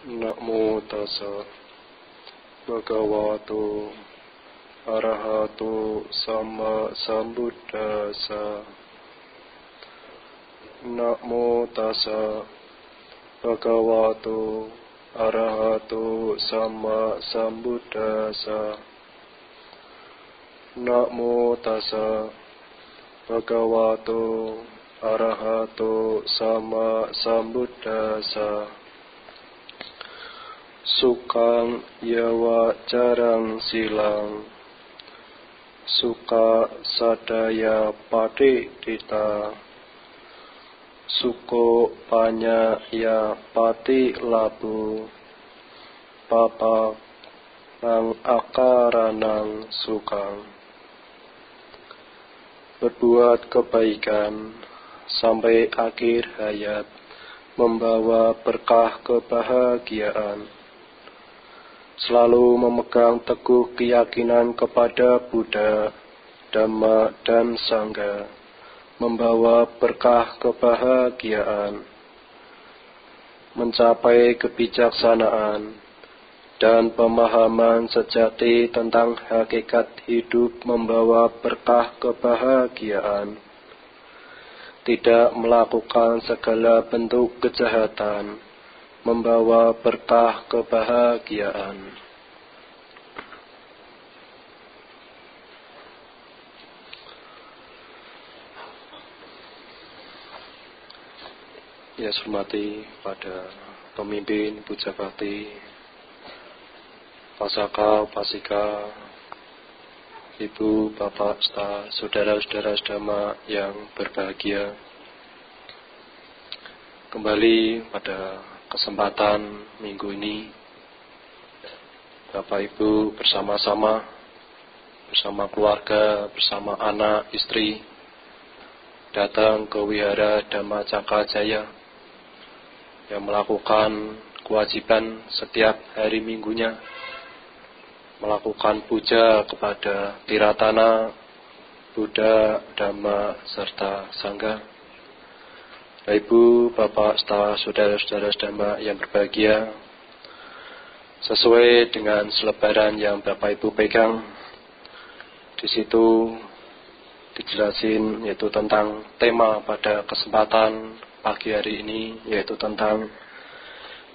Namo tassa bhagavato arahato sama sambuddhassa. Namo tassa bhagavato arahato sama sambuddhassa. Namo tassa bhagavato arahato sama sambuddhassa. Sukang yawa jarang silang, suka sadaya patidita, suko panya ya pati labu, papa nang akaranang sukang. Berbuat kebaikan sampai akhir hayat membawa berkah kebahagiaan. Selalu memegang teguh keyakinan kepada Buddha, Dhamma, dan Sangha, membawa berkah kebahagiaan. Mencapai kebijaksanaan dan pemahaman sejati tentang hakikat hidup membawa berkah kebahagiaan. Tidak melakukan segala bentuk kejahatan membawa berkah kebahagiaan. Ya, hormati pada pemimpin puja bakti, pasaka, pasika, ibu, bapak, saudara-saudara sedama yang berbahagia. Kembali pada kesempatan minggu ini, Bapak Ibu bersama-sama, bersama keluarga, bersama anak, istri, datang ke Wihara Dhamma Cakra Jaya yang melakukan kewajiban setiap hari minggunya, melakukan puja kepada Tiratana, Buddha, Dhamma, serta Sangha. Ibu, bapak, saudara-saudara sedama yang berbahagia, sesuai dengan selebaran yang Bapak Ibu pegang, di situ dijelasin yaitu tentang tema pada kesempatan pagi hari ini, yaitu tentang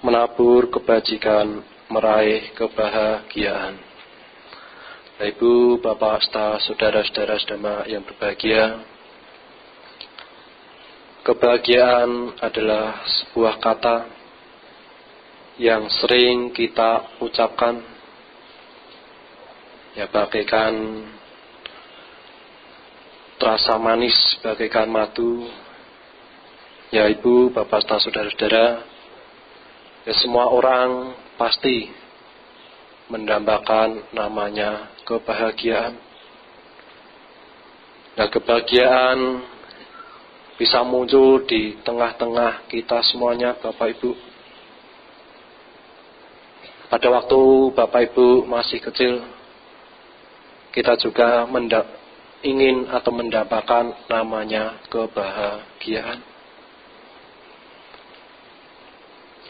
menabur kebajikan, meraih kebahagiaan. Ibu, bapak, saudara-saudara sedama yang berbahagia, kebahagiaan adalah sebuah kata yang sering kita ucapkan, ya bagaikan terasa manis, bagaikan madu. Ya ibu, bapak, saudara-saudara, ya semua orang pasti mendambakan namanya kebahagiaan. Nah, kebahagiaan bisa muncul di tengah-tengah kita semuanya, Bapak Ibu. Pada waktu Bapak Ibu masih kecil, kita juga ingin atau mendapatkan namanya kebahagiaan.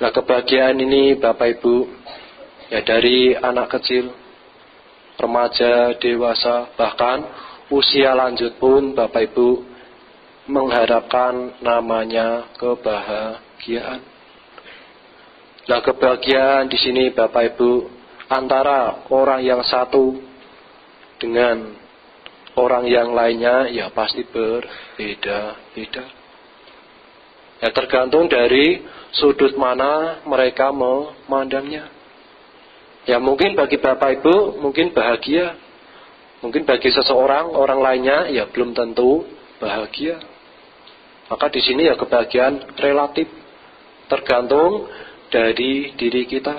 Nah, kebahagiaan ini Bapak Ibu, ya dari anak kecil, remaja, dewasa, bahkan usia lanjut pun Bapak Ibu mengharapkan namanya kebahagiaan. Nah, kebahagiaan di sini Bapak Ibu antara orang yang satu dengan orang yang lainnya ya pasti berbeda-beda. Ya tergantung dari sudut mana mereka memandangnya. Ya mungkin bagi Bapak Ibu mungkin bahagia, mungkin bagi seseorang orang lainnya ya belum tentu bahagia. Maka di sini ya kebahagiaan relatif, tergantung dari diri kita,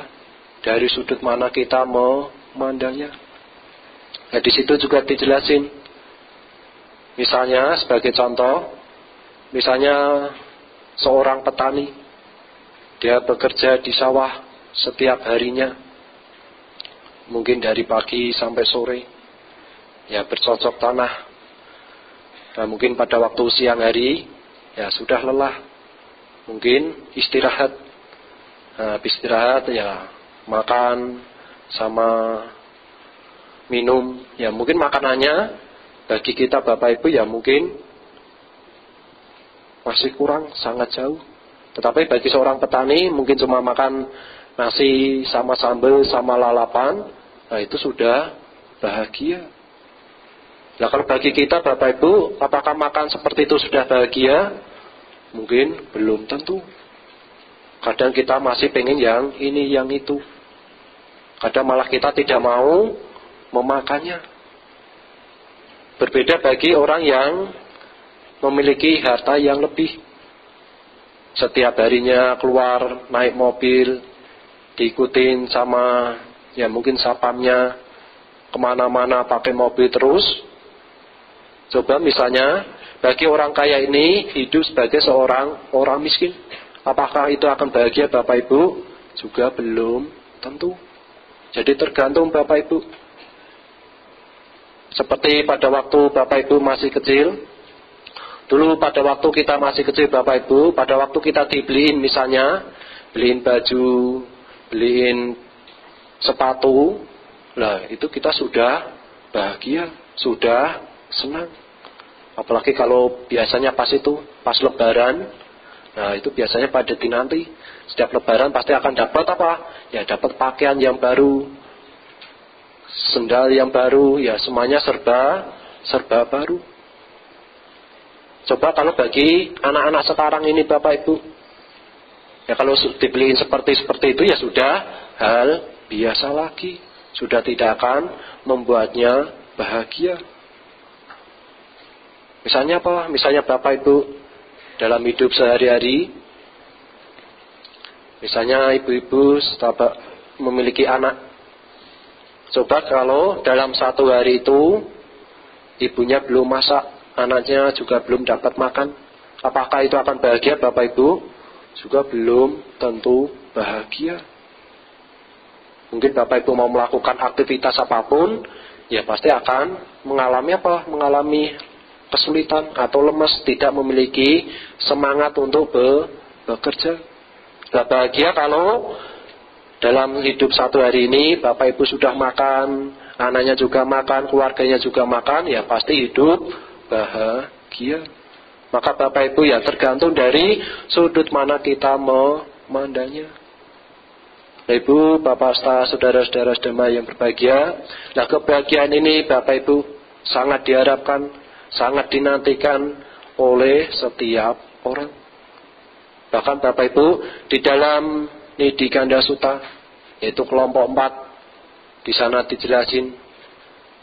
dari sudut mana kita memandangnya. Nah, di situ juga dijelasin. Misalnya sebagai contoh, misalnya seorang petani, dia bekerja di sawah setiap harinya, mungkin dari pagi sampai sore, ya bercocok tanah. Nah, mungkin pada waktu siang hari ya sudah lelah, mungkin istirahat. Nah, habis istirahat ya makan sama minum. Ya mungkin makanannya bagi kita Bapak Ibu ya mungkin masih kurang, sangat jauh. Tetapi bagi seorang petani mungkin cuma makan nasi sama sambal sama lalapan, nah itu sudah bahagia. Nah kalau bagi kita Bapak Ibu, apakah makan seperti itu sudah bahagia? Mungkin belum tentu. Kadang kita masih pengen yang ini, yang itu. Kadang malah kita tidak mau memakannya. Berbeda bagi orang yang memiliki harta yang lebih. Setiap harinya keluar naik mobil, diikutin sama ya mungkin sapamnya, kemana-mana pakai mobil terus. Coba misalnya bagi orang kaya ini hidup sebagai seorang orang miskin, apakah itu akan bahagia Bapak Ibu? Juga belum tentu. Jadi tergantung Bapak Ibu. Seperti pada waktu Bapak Ibu masih kecil, dulu pada waktu kita masih kecil Bapak Ibu, pada waktu kita dibeliin misalnya, beliin baju, beliin sepatu, nah itu kita sudah bahagia, sudah senang. Apalagi kalau biasanya pas lebaran, nah itu biasanya pada dinanti. Setiap lebaran pasti akan dapat apa? Ya dapat pakaian yang baru, sendal yang baru, ya semuanya serba baru. Coba kalau bagi anak-anak sekarang ini Bapak Ibu, ya kalau dibeliin seperti itu ya sudah hal biasa lagi, sudah tidak akan membuatnya bahagia. Misalnya apa? Misalnya Bapak Ibu dalam hidup sehari-hari, misalnya ibu-ibu memiliki anak. Coba kalau dalam satu hari itu ibunya belum masak, anaknya juga belum dapat makan, apakah itu akan bahagia Bapak Ibu? Juga belum tentu bahagia. Mungkin Bapak Ibu mau melakukan aktivitas apapun, ya pasti akan mengalami apa? Mengalami kesulitan atau lemes, tidak memiliki semangat untuk bekerja. Nah, bahagia kalau dalam hidup satu hari ini Bapak Ibu sudah makan, anaknya juga makan, keluarganya juga makan, ya pasti hidup bahagia. Maka Bapak Ibu ya tergantung dari sudut mana kita memandangnya. Ibu, Bapak, saudara-saudara sedema yang berbahagia, nah kebahagiaan ini Bapak Ibu sangat diharapkan, sangat dinantikan oleh setiap orang. Bahkan Bapak Ibu di dalam Nidi Ganda Sutta, yaitu kelompok 4, di sana dijelasin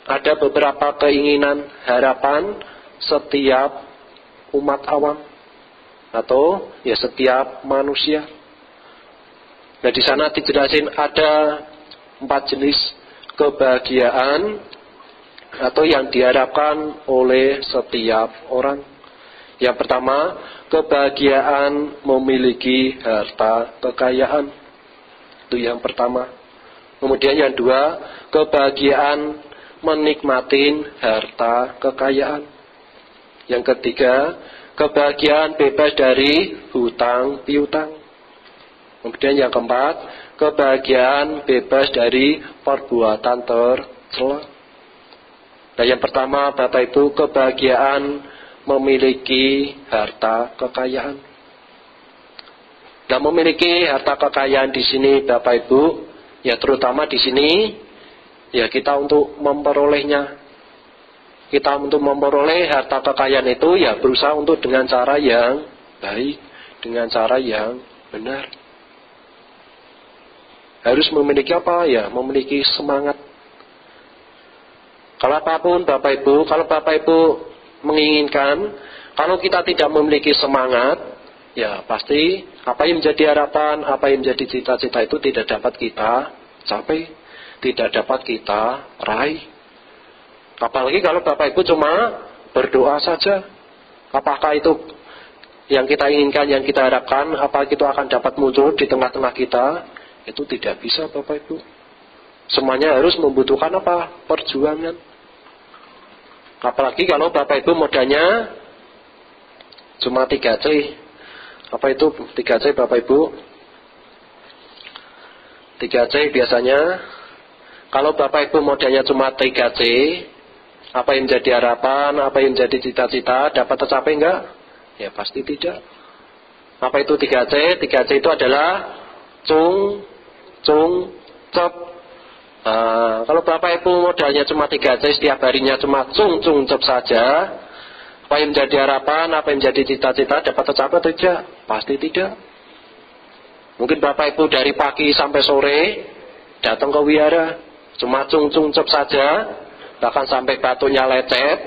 ada beberapa keinginan, harapan setiap umat awam atau ya setiap manusia. Nah di sana dijelasin ada 4 jenis kebahagiaan atau yang diharapkan oleh setiap orang. Yang pertama, kebahagiaan memiliki harta kekayaan. Itu yang pertama. Kemudian yang dua, kebahagiaan menikmatin harta kekayaan. Yang ketiga, kebahagiaan bebas dari hutang piutang. Kemudian yang keempat, kebahagiaan bebas dari perbuatan tercela. Nah yang pertama Bapak Ibu, kebahagiaan memiliki harta kekayaan. Nah memiliki harta kekayaan di sini Bapak Ibu, ya terutama di sini, ya kita untuk memperolehnya. Kita untuk memperoleh harta kekayaan itu ya berusaha untuk dengan cara yang baik, dengan cara yang benar. Harus memiliki apa ya? Memiliki semangat. Kalau apapun Bapak Ibu, kalau Bapak Ibu menginginkan, kalau kita tidak memiliki semangat, ya pasti apa yang menjadi harapan, apa yang menjadi cita-cita itu tidak dapat kita capai, tidak dapat kita raih. Apalagi kalau Bapak Ibu cuma berdoa saja, apakah itu yang kita inginkan, yang kita harapkan, apa itu akan dapat muncul di tengah-tengah kita? Itu tidak bisa Bapak Ibu. Semuanya harus membutuhkan apa? Perjuangan. Apalagi kalau Bapak Ibu modalnya cuma 3C. Apa itu 3C Bapak Ibu? 3C biasanya. Kalau Bapak Ibu modelnya cuma 3C, apa yang menjadi harapan, apa yang menjadi cita-cita, dapat tercapai enggak? Ya pasti tidak. Apa itu 3C? 3C itu adalah cung, cep. Kalau Bapak Ibu modalnya cuma 3C, setiap harinya cuma cung, cep saja, apa yang menjadi harapan, apa yang menjadi cita-cita, dapat tercapai atau tidak? Pasti tidak. Mungkin Bapak Ibu dari pagi sampai sore datang ke wihara, cuma cung, cep saja, bahkan sampai batunya lecet.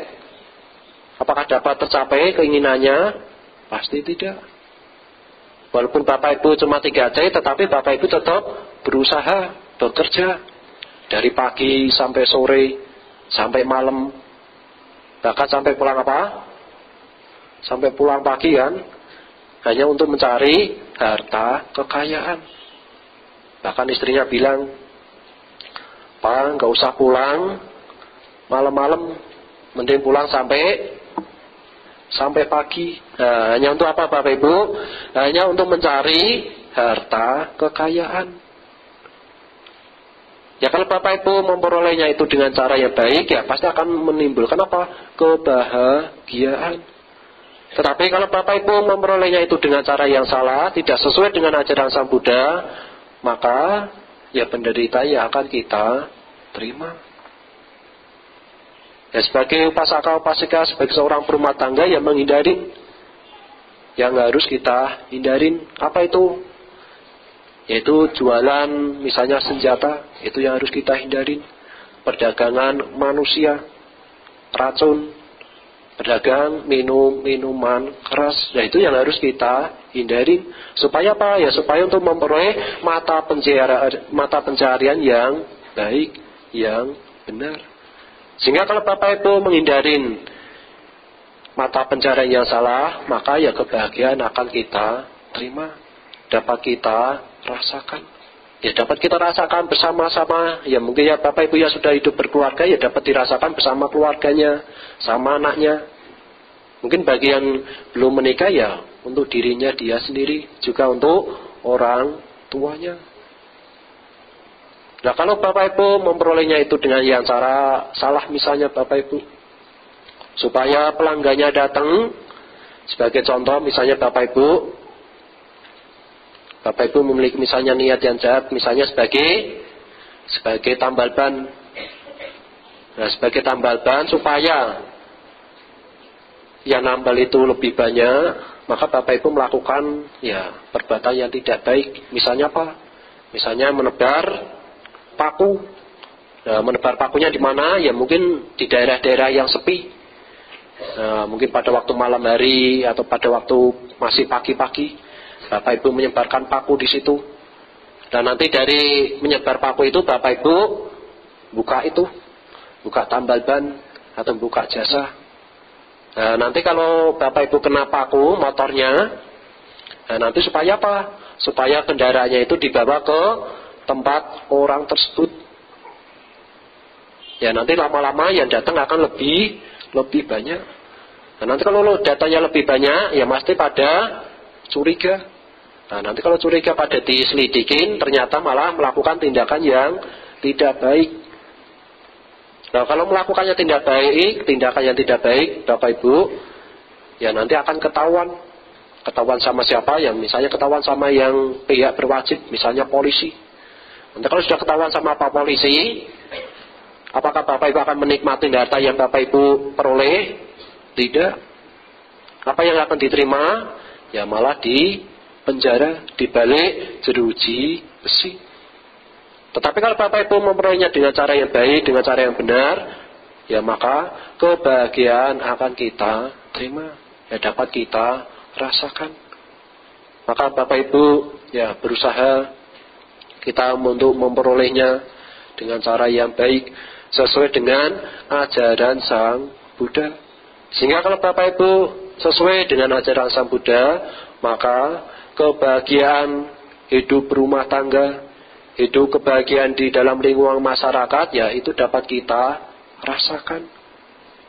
Apakah dapat tercapai keinginannya? Pasti tidak. Walaupun Bapak Ibu cuma 3C, tetapi Bapak Ibu tetap berusaha, bekerja dari pagi sampai sore, sampai malam, bahkan sampai pulang apa? Sampai pulang pagi kan? Hanya untuk mencari harta kekayaan. Bahkan istrinya bilang, "Pak, nggak usah pulang malam-malam, mending pulang sampai pagi." Nah, hanya untuk apa Bapak Ibu? Hanya untuk mencari harta kekayaan. Ya kalau Bapak Ibu memperolehnya itu dengan cara yang baik, ya pasti akan menimbulkan apa? Kebahagiaan. Tetapi kalau Bapak Ibu memperolehnya itu dengan cara yang salah, tidak sesuai dengan ajaran Sang Buddha, maka ya penderitaan yang akan kita terima. Ya sebagai upasaka-upasika, sebagai seorang berumah tangga yang menghindari, yang harus kita hindarin, apa itu? Yaitu jualan misalnya senjata, itu yang harus kita hindarin. Perdagangan manusia, racun, pedagang minuman keras, ya itu yang harus kita hindarin. Supaya apa? Ya supaya untuk memperoleh mata pencaharian yang baik, yang benar. Sehingga kalau Bapak Ibu menghindarin mata pencaharian yang salah, maka ya kebahagiaan akan kita terima, dapat kita rasakan. Ya dapat kita rasakan bersama-sama. Ya mungkin ya Bapak Ibu yang sudah hidup berkeluarga, ya dapat dirasakan bersama keluarganya, sama anaknya. Mungkin bagi yang belum menikah, ya untuk dirinya dia sendiri, juga untuk orang tuanya. Nah kalau Bapak Ibu memperolehnya itu dengan yang cara salah, misalnya Bapak Ibu, supaya pelanggannya datang, sebagai contoh misalnya Bapak Ibu memiliki misalnya niat yang jahat, misalnya sebagai tambal ban. Nah, sebagai tambal ban supaya yang nambal itu lebih banyak, maka Bapak Ibu melakukan ya perbuatan yang tidak baik. Misalnya apa? Misalnya menebar paku. Nah, menebar pakunya di mana? Ya mungkin di daerah-daerah yang sepi. Nah, mungkin pada waktu malam hari atau pada waktu masih pagi-pagi. Bapak Ibu menyebarkan paku di situ. Dan nanti dari menyebar paku itu Bapak Ibu buka tambal ban atau buka jasa. Nah, nanti kalau Bapak Ibu kena paku motornya, nah nanti supaya apa? Supaya kendaraannya itu dibawa ke tempat orang tersebut. Ya nanti lama-lama yang datang akan lebih banyak. Nah, nanti kalau datanya lebih banyak, ya pasti pada curiga. Nah nanti kalau curiga pada diselidikin, ternyata malah melakukan tindakan yang tidak baik. Nah kalau melakukannya tindakan yang tidak baik, Bapak Ibu, ya nanti akan ketahuan sama siapa? Yang misalnya ketahuan sama yang pihak berwajib, misalnya polisi. Nanti kalau sudah ketahuan sama Pak Polisi, apakah Bapak Ibu akan menikmati harta yang Bapak Ibu peroleh? Tidak. Apa yang akan diterima? Ya malah di penjara, dibalik jeruji besi. Tetapi kalau Bapak Ibu memperolehnya dengan cara yang baik, dengan cara yang benar, ya maka kebahagiaan akan kita terima, ya dapat kita rasakan. Maka Bapak Ibu ya berusaha kita untuk memperolehnya dengan cara yang baik, sesuai dengan ajaran Sang Buddha. Sehingga kalau Bapak Ibu sesuai dengan ajaran Sang Buddha, maka kebahagiaan hidup berumah tangga, hidup kebahagiaan di dalam lingkungan masyarakat, ya itu dapat kita rasakan.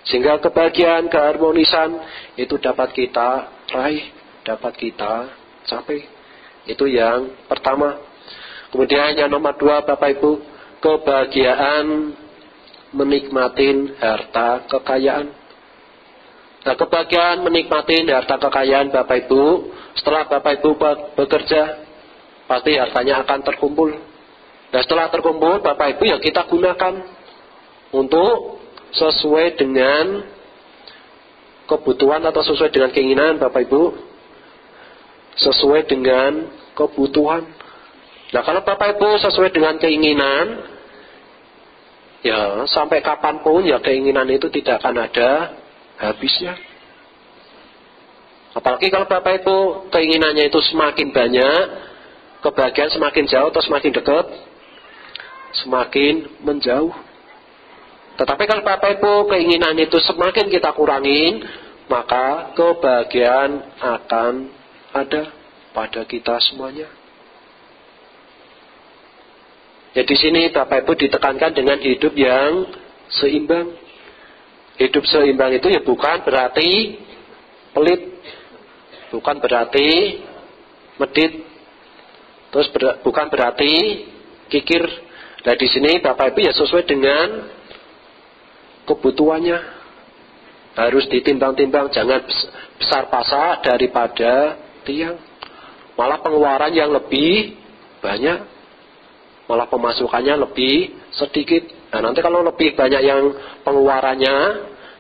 Sehingga kebahagiaan, keharmonisan itu dapat kita raih, dapat kita capai. Itu yang pertama. Kemudian yang nomor 2 Bapak Ibu, kebahagiaan menikmatin harta kekayaan. Nah, kebahagiaan menikmatin harta kekayaan Bapak Ibu, setelah Bapak Ibu bekerja, pasti hartanya akan terkumpul. Nah, setelah terkumpul Bapak Ibu ya kita gunakan untuk sesuai dengan kebutuhan atau sesuai dengan keinginan Bapak Ibu, sesuai dengan kebutuhan. Nah, kalau Bapak Ibu sesuai dengan keinginan, ya sampai kapanpun ya keinginan itu tidak akan ada habisnya. Apalagi kalau Bapak Ibu keinginannya itu semakin banyak, kebahagiaan semakin jauh atau semakin dekat, semakin menjauh. Tetapi kalau Bapak Ibu keinginan itu semakin kita kurangin, maka kebahagiaan akan ada pada kita semuanya. Ya, di sini Bapak Ibu ditekankan dengan hidup yang seimbang. Hidup seimbang itu ya bukan berarti pelit, bukan berarti medit, terus bukan berarti kikir. Nah, di sini Bapak Ibu ya sesuai dengan kebutuhannya, harus ditimbang-timbang, jangan besar pasak daripada tiang, malah pengeluaran yang lebih banyak, malah pemasukannya lebih sedikit. Nah, nanti kalau lebih banyak yang pengeluarannya,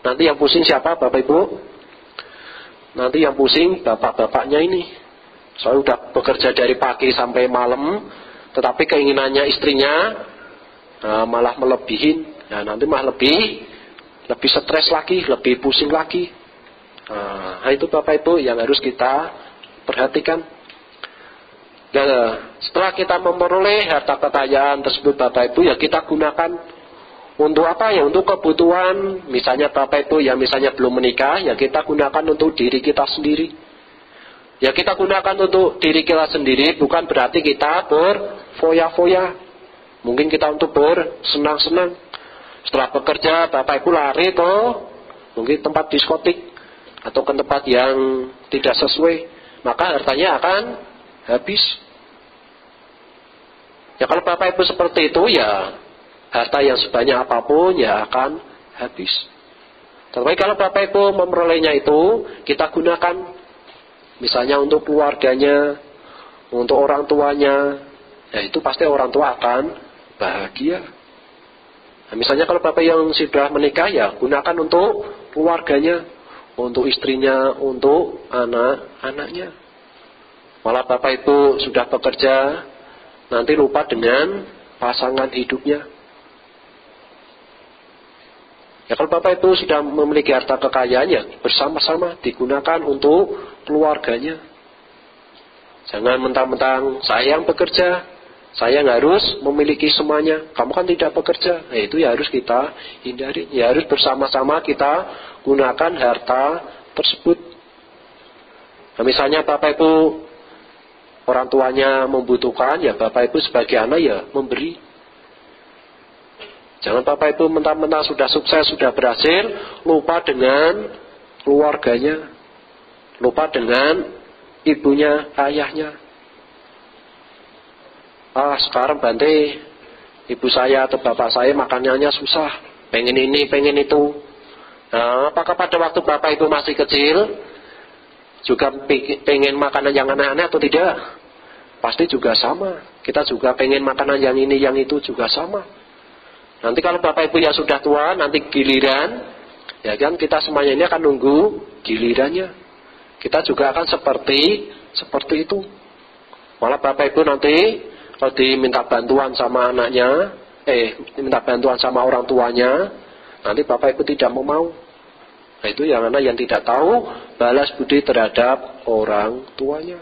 nanti yang pusing siapa Bapak Ibu? Nanti yang pusing bapak-bapaknya ini. Soalnya udah bekerja dari pagi sampai malam, tetapi keinginannya istrinya malah melebihin. Nah, nanti malah lebih stres lagi, lebih pusing lagi. Nah, itu Bapak Ibu yang harus kita perhatikan. Nah, setelah kita memperoleh harta kekayaan tersebut Bapak Ibu, ya kita gunakan untuk apa ya? Untuk kebutuhan. Misalnya Bapak Ibu ya misalnya belum menikah, ya kita gunakan untuk diri kita sendiri. Ya kita gunakan untuk diri kita sendiri, bukan berarti kita berfoya-foya. Mungkin kita untuk bersenang-senang. Setelah bekerja Bapak Ibu lari ke mungkin tempat diskotik atau ke tempat yang tidak sesuai, maka hartanya akan habis. Ya kalau Bapak Ibu seperti itu, ya harta yang sebanyak apapun ya akan habis. Tetapi kalau Bapak Ibu memperolehnya itu, kita gunakan misalnya untuk keluarganya, untuk orang tuanya, ya itu pasti orang tua akan bahagia. Nah, misalnya kalau Bapak yang sudah menikah, ya gunakan untuk keluarganya, untuk istrinya, untuk anak-anaknya. Malah Bapak Ibu sudah bekerja, nanti lupa dengan pasangan hidupnya. Ya kalau Bapak Ibu sudah memiliki harta kekayaan, ya bersama-sama digunakan untuk keluarganya. Jangan mentang-mentang saya yang bekerja, saya yang harus memiliki semuanya. Kamu kan tidak bekerja. Nah, itu ya harus kita hindari. Ya harus bersama-sama kita gunakan harta tersebut. Nah, misalnya Bapak Ibu orang tuanya membutuhkan, ya Bapak Ibu sebagai anak ya memberi. Jangan Bapak Ibu mentang-mentang sudah sukses, sudah berhasil, lupa dengan keluarganya, lupa dengan ibunya, ayahnya. Sekarang Bante, ibu saya atau bapak saya makanannya susah, pengen ini, pengen itu. Nah, apakah pada waktu Bapak Ibu masih kecil juga pengen makanan yang aneh-aneh atau tidak? Pasti juga sama. Kita juga pengen makanan yang ini, yang itu juga sama. Nanti kalau Bapak Ibu yang sudah tua, nanti giliran, ya kan kita semuanya ini akan nunggu gilirannya. Kita juga akan seperti itu. Malah Bapak Ibu nanti kalau diminta bantuan sama anaknya, diminta bantuan sama orang tuanya, nanti Bapak Ibu tidak mau. Nah, itu yang anak yang tidak tahu balas budi terhadap orang tuanya.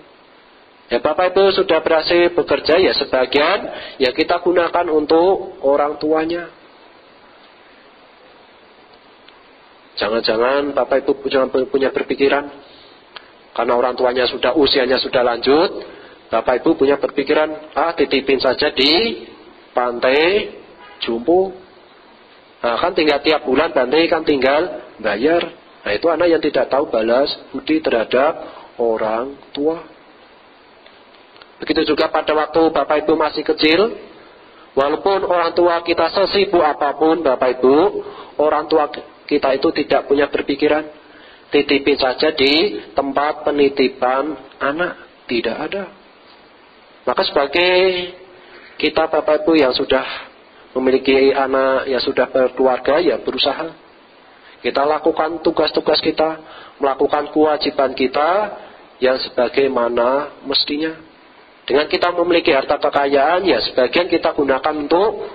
Ya Bapak Ibu sudah berhasil bekerja, ya sebagian ya kita gunakan untuk orang tuanya. Jangan-jangan Bapak Ibu punya berpikiran karena orang tuanya sudah usianya sudah lanjut, Bapak Ibu punya berpikiran, titipin saja di pantai jumbo. Nah, kan tinggal tiap bulan pantai kan tinggal bayar. Nah, itu anak yang tidak tahu balas budi terhadap orang tua. Begitu juga pada waktu Bapak Ibu masih kecil, walaupun orang tua kita sesibuk apapun Bapak Ibu, orang tua kita itu tidak punya berpikiran titipin saja di tempat penitipan anak, tidak ada. Maka sebagai kita Bapak Ibu yang sudah memiliki anak, yang sudah berkeluarga, ya berusaha kita lakukan tugas-tugas kita, melakukan kewajiban kita yang sebagaimana mestinya. Dengan kita memiliki harta kekayaan, ya sebagian kita gunakan untuk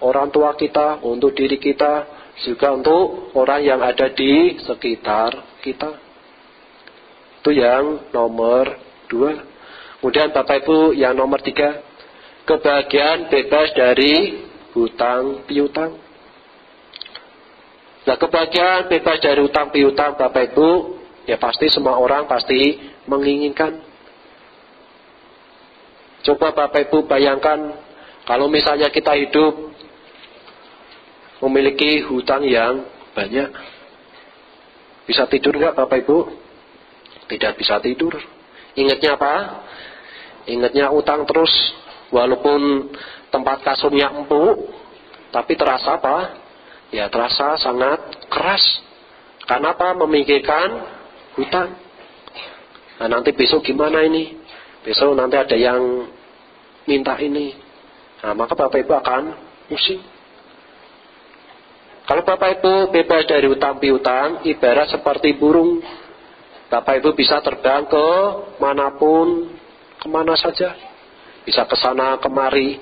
orang tua kita, untuk diri kita, juga untuk orang yang ada di sekitar kita. Itu yang nomor 2. Kemudian Bapak Ibu yang nomor 3, kebahagiaan bebas dari hutang piutang. Nah, kebahagiaan bebas dari hutang piutang Bapak Ibu, ya pasti semua orang pasti menginginkan. Coba Bapak Ibu bayangkan kalau misalnya kita hidup memiliki hutang yang banyak. Bisa tidur nggak Bapak Ibu? Tidak bisa tidur. Ingatnya apa? Ingatnya utang terus. Walaupun tempat kasurnya empuk, tapi terasa apa? Ya terasa sangat keras. Karena apa? Memikirkan hutang. Nah, nanti besok gimana ini? Besok nanti ada yang minta ini. Nah, maka Bapak Ibu akan pusing. Kalau Bapak Ibu bebas dari hutang piutang, ibarat seperti burung. Bapak Ibu bisa terbang ke manapun, kemana saja. Bisa ke sana kemari.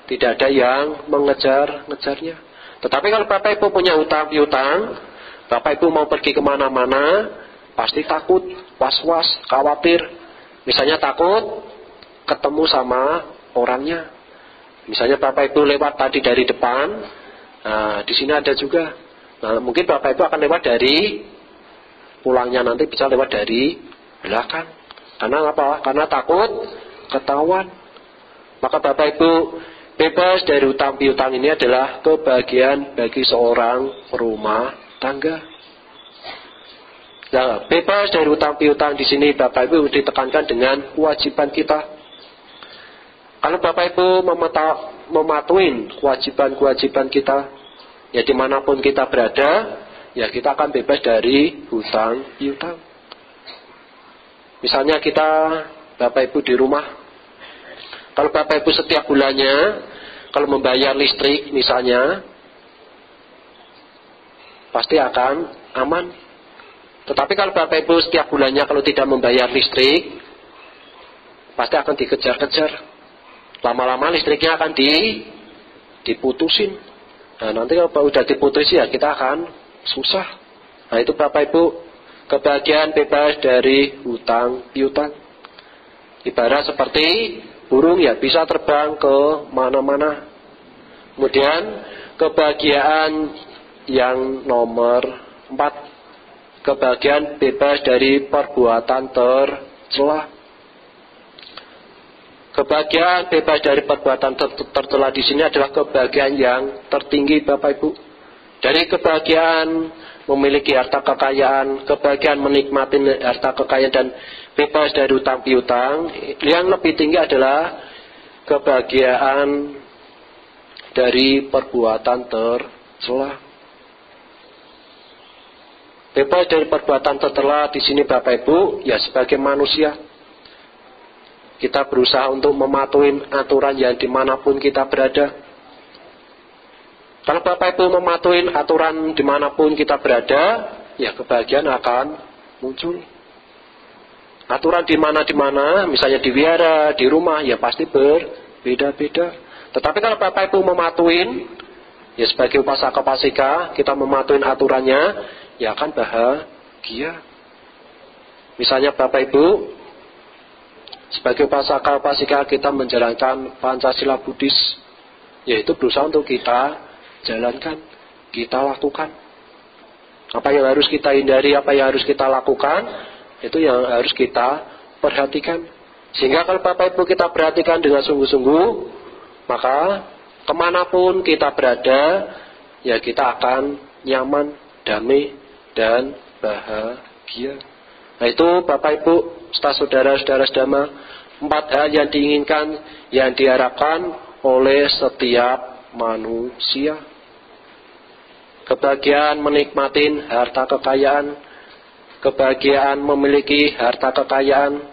Tidak ada yang mengejar-ngejarnya. Tetapi kalau Bapak Ibu punya hutang piutang, Bapak Ibu mau pergi kemana-mana, pasti takut, was-was, khawatir. Misalnya takut ketemu sama orangnya. Misalnya Bapak Ibu lewat tadi dari depan, nah di sini ada juga. Nah mungkin Bapak Ibu akan lewat dari pulangnya nanti bisa lewat dari belakang. Karena apa? Karena takut ketahuan. Maka Bapak Ibu bebas dari hutang piutang ini adalah kebahagiaan bagi seorang rumah tangga. Nah, bebas dari hutang piutang di sini Bapak Ibu ditekankan dengan kewajiban kita. Kalau Bapak Ibu mematuhin kewajiban-kewajiban kita, ya dimanapun kita berada, ya kita akan bebas dari hutang piutang. Misalnya kita Bapak Ibu di rumah, kalau Bapak Ibu setiap bulannya kalau membayar listrik misalnya, pasti akan aman. Tetapi kalau Bapak Ibu setiap bulannya kalau tidak membayar listrik, pasti akan dikejar-kejar. Lama-lama listriknya akan diputusin. Nah nanti kalau sudah diputusin ya kita akan susah. Nah itu Bapak Ibu kebahagiaan bebas dari hutang piutang. Ibarat seperti burung ya bisa terbang ke mana-mana. Kemudian kebahagiaan yang nomor 4, kebahagiaan bebas dari perbuatan tercela. Kebahagiaan bebas dari perbuatan tercela di sini adalah kebahagiaan yang tertinggi Bapak Ibu. Dari kebahagiaan memiliki harta kekayaan, kebahagiaan menikmati harta kekayaan dan bebas dari hutang piutang, yang lebih tinggi adalah kebahagiaan dari perbuatan tercela. Bebas dari perbuatan tercela di sini Bapak Ibu, ya sebagai manusia kita berusaha untuk mematuhi aturan yang dimanapun kita berada. Kalau Bapak Ibu mematuhi aturan dimanapun kita berada, ya kebahagiaan akan muncul. Aturan di mana, misalnya di wihara, di rumah, ya pasti berbeda-beda. Tetapi kalau Bapak Ibu mematuhi, ya sebagai upasaka-upasika, kita mematuhi aturannya, ya akan bahagia. Misalnya Bapak Ibu, sebagai upasaka-upasika kita menjalankan Pancasila Buddhis, yaitu berusaha untuk kita jalankan, kita lakukan. Apa yang harus kita hindari, apa yang harus kita lakukan, itu yang harus kita perhatikan. Sehingga kalau Bapak Ibu kita perhatikan dengan sungguh-sungguh, maka kemanapun kita berada, ya kita akan nyaman, damai, dan bahagia. Nah itu Bapak Ibu, saudara-saudara sedama, 4 hal yang diinginkan, yang diharapkan oleh setiap manusia. Kebahagiaan menikmati harta kekayaan, kebahagiaan memiliki harta kekayaan,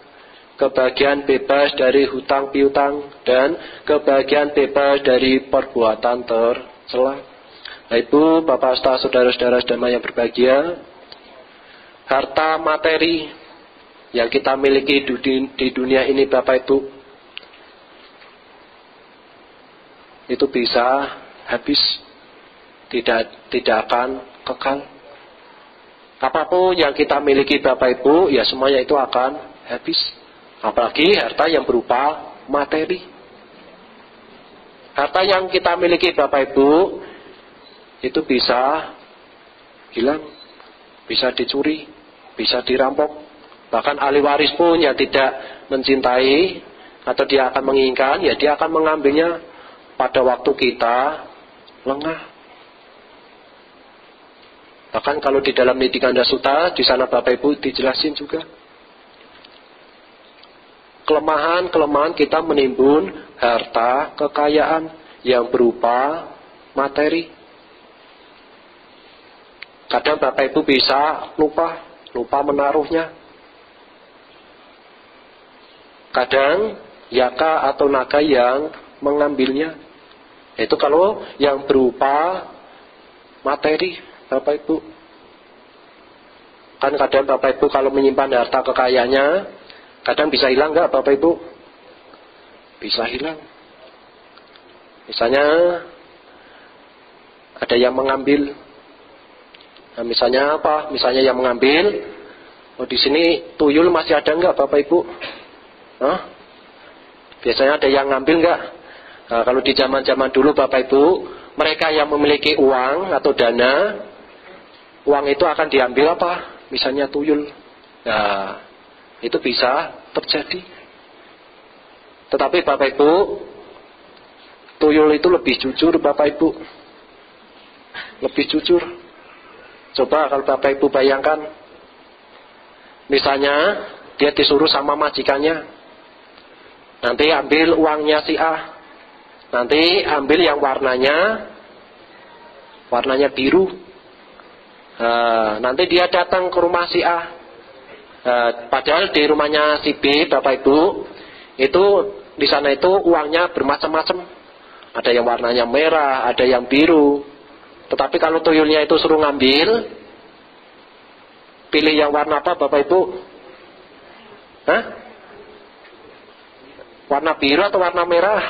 kebahagiaan bebas dari hutang piutang, dan kebahagiaan bebas dari perbuatan tercela. Nah, Ibu, Bapak, saudara-saudara sedama yang berbahagia, harta materi yang kita miliki di dunia ini, Bapak Ibu, itu bisa habis, tidak akan kekal. Apapun yang kita miliki, Bapak Ibu, ya semuanya itu akan habis. Apalagi harta yang berupa materi. Harta yang kita miliki, Bapak Ibu, itu bisa hilang, bisa dicuri, bisa dirampok. Bahkan ahli waris pun yang tidak mencintai atau dia akan menginginkan, ya dia akan mengambilnya pada waktu kita lengah. Bahkan kalau di dalam Niti Kanda Sutta, di sana Bapak Ibu dijelasin juga. Kelemahan kita menimbun harta kekayaan yang berupa materi. Kadang Bapak Ibu bisa lupa menaruhnya. Kadang yaka atau naga yang mengambilnya. Itu kalau yang berupa materi, Bapak Ibu. Kan kadang Bapak Ibu kalau menyimpan harta kekayaannya, kadang bisa hilang nggak, Bapak Ibu? Bisa hilang. Misalnya ada yang mengambil. Nah, misalnya apa? Misalnya yang mengambil, di sini tuyul masih ada nggak, Bapak Ibu? Hah? Biasanya ada yang ngambil nggak? Nah, kalau di zaman-zaman dulu, Bapak Ibu, mereka yang memiliki uang atau dana, uang itu akan diambil apa? Misalnya tuyul. Nah, itu bisa terjadi. Tetapi Bapak Ibu, tuyul itu lebih jujur, Bapak Ibu. Lebih jujur. Coba kalau Bapak Ibu bayangkan, misalnya dia disuruh sama majikannya, nanti ambil uangnya si A, nanti ambil yang warnanya biru. Nanti dia datang ke rumah si A, padahal di rumahnya si B, Bapak Ibu, itu di sana itu uangnya bermacam-macam. Ada yang warnanya merah, ada yang biru. Tetapi kalau tuyulnya itu suruh ngambil, pilih yang warna apa, Bapak Ibu? Hah? Warna biru atau warna merah?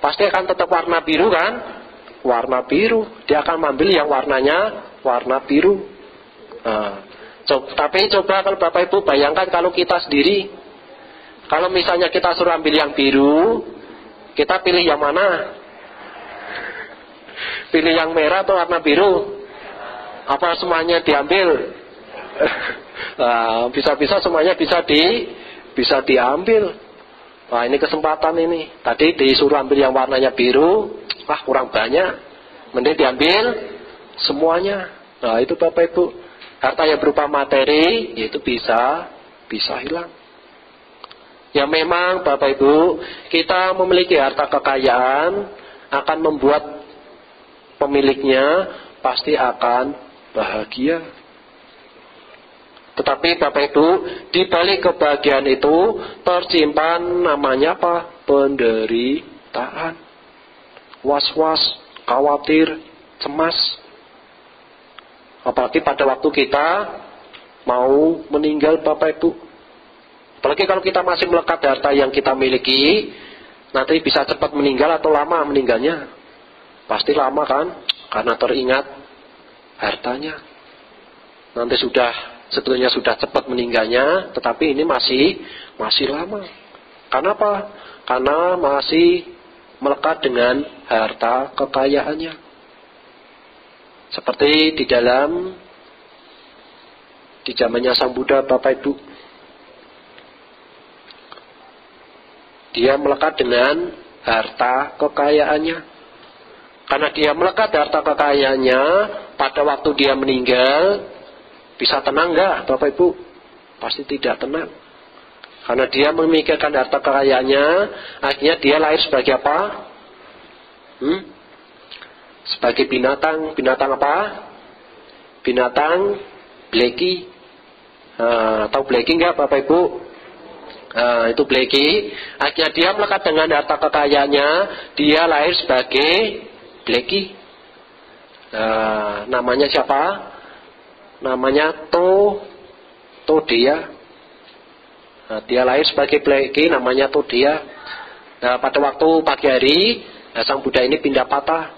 Pasti akan tetap warna biru kan? Warna biru. Dia akan mengambil yang warnanya warna biru. Tapi coba kalau Bapak Ibu bayangkan kalau kita sendiri, kalau misalnya kita suruh ambil yang biru, kita pilih yang mana? Pilih yang merah atau warna biru? Apa semuanya diambil? Bisa-bisa semuanya bisa diambil. Wah, ini kesempatan ini. Tadi disuruh ambil yang warnanya biru, kurang banyak. Mending diambil semuanya. Nah, itu Bapak Ibu, harta yang berupa materi itu bisa hilang. Ya memang Bapak Ibu, kita memiliki harta kekayaan akan membuat pemiliknya pasti akan bahagia. Tetapi Bapak Ibu, di balik kebahagiaan itu tersimpan namanya apa? Penderitaan, was-was, khawatir, cemas. Apalagi pada waktu kita mau meninggal, Bapak Ibu. Apalagi kalau kita masih melekat harta yang kita miliki, nanti bisa cepat meninggal atau lama meninggalnya. Pasti lama kan? Karena teringat hartanya. Nanti sebetulnya sudah cepat meninggalnya, tetapi ini masih lama. Karena apa? Karena masih melekat dengan harta kekayaannya. Seperti di zamannya Sang Buddha, Bapak Ibu. Dia melekat dengan harta kekayaannya. Karena dia melekat harta kekayaannya, pada waktu dia meninggal, bisa tenang enggak, Bapak Ibu? Pasti tidak tenang. Karena dia memikirkan harta kekayaannya, akhirnya dia lahir sebagai apa? Sebagai binatang. Binatang apa? Binatang bleki. Tahu bleki enggak Bapak Ibu? Itu bleki. Akhirnya dia melekat dengan harta kekayaannya, dia lahir sebagai bleki. Namanya siapa? Namanya Todea. Dia lahir sebagai bleki, namanya Todea. Pada waktu pagi hari, sang Buddha ini pindah patah.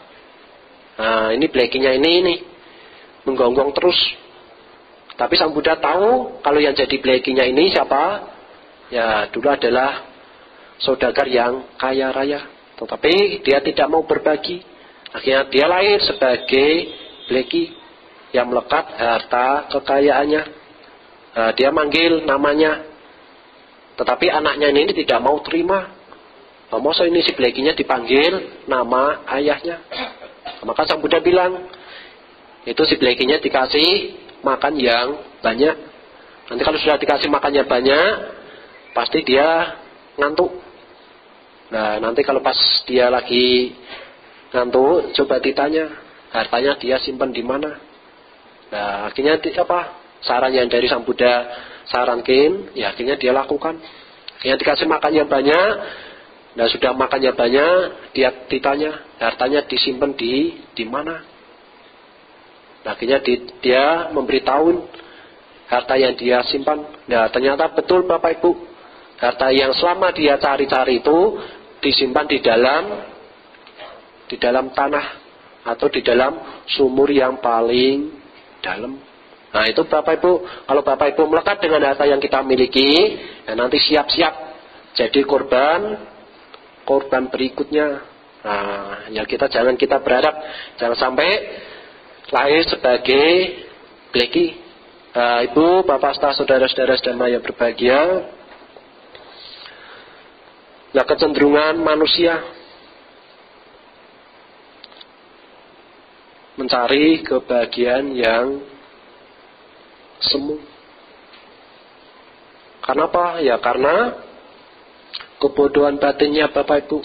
Ini blekinya ini menggonggong terus. Tapi sang Buddha tahu kalau yang jadi blekinya ini siapa? Ya, dulu adalah saudagar yang kaya raya. Tetapi dia tidak mau berbagi. Akhirnya dia lahir sebagai bleki yang melekat harta kekayaannya. Dia manggil namanya. Tetapi anaknya ini tidak mau terima. Masa ini si blekinya dipanggil nama ayahnya. Maka sang Buddha bilang, itu si blekinya dikasih makan yang banyak. Nanti kalau sudah dikasih makannya banyak, pasti dia ngantuk. Nah, nanti kalau pas dia lagi ngantuk, coba ditanya, hartanya dia simpan di mana. Nah, akhirnya saran yang dari sang Buddha sarankan, ya akhirnya dia lakukan. Akhirnya dikasih makan yang banyak. Nah, sudah makannya banyak, dia ditanya, hartanya disimpan di mana. Nah, akhirnya dia memberitahu harta yang dia simpan. Nah, ternyata betul Bapak Ibu, harta yang selama dia cari-cari itu disimpan di dalam tanah atau di dalam sumur yang paling dalam. Nah, itu Bapak Ibu, kalau Bapak Ibu melekat dengan harta yang kita miliki, ya nanti siap-siap jadi korban berikutnya. Nah, ya jangan kita berharap jangan sampai lahir sebagai bleki. Ibu, Bapak, saudara-saudara sedama yang berbahagia. Nah, kecenderungan manusia mencari kebahagiaan yang semu. Karena apa? Ya karena kebodohan batinnya Bapak Ibu.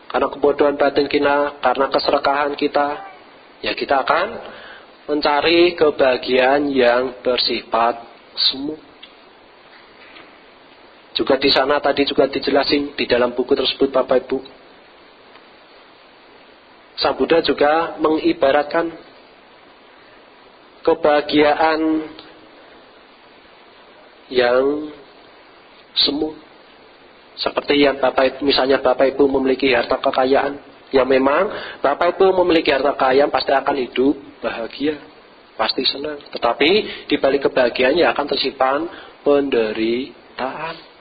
Karena kebodohan batin kita, karena keserakahan kita, ya kita akan mencari kebahagiaan yang bersifat semu. Juga di sana tadi juga dijelasin di dalam buku tersebut Bapak Ibu. Sang Buddha juga mengibaratkan kebahagiaan yang semu. Seperti yang misalnya Bapak Ibu memiliki harta kekayaan. Ya memang Bapak Ibu memiliki harta kekayaan pasti akan hidup bahagia. Pasti senang. Tetapi di balik kebahagiaan ya akan tersimpan penderitaan.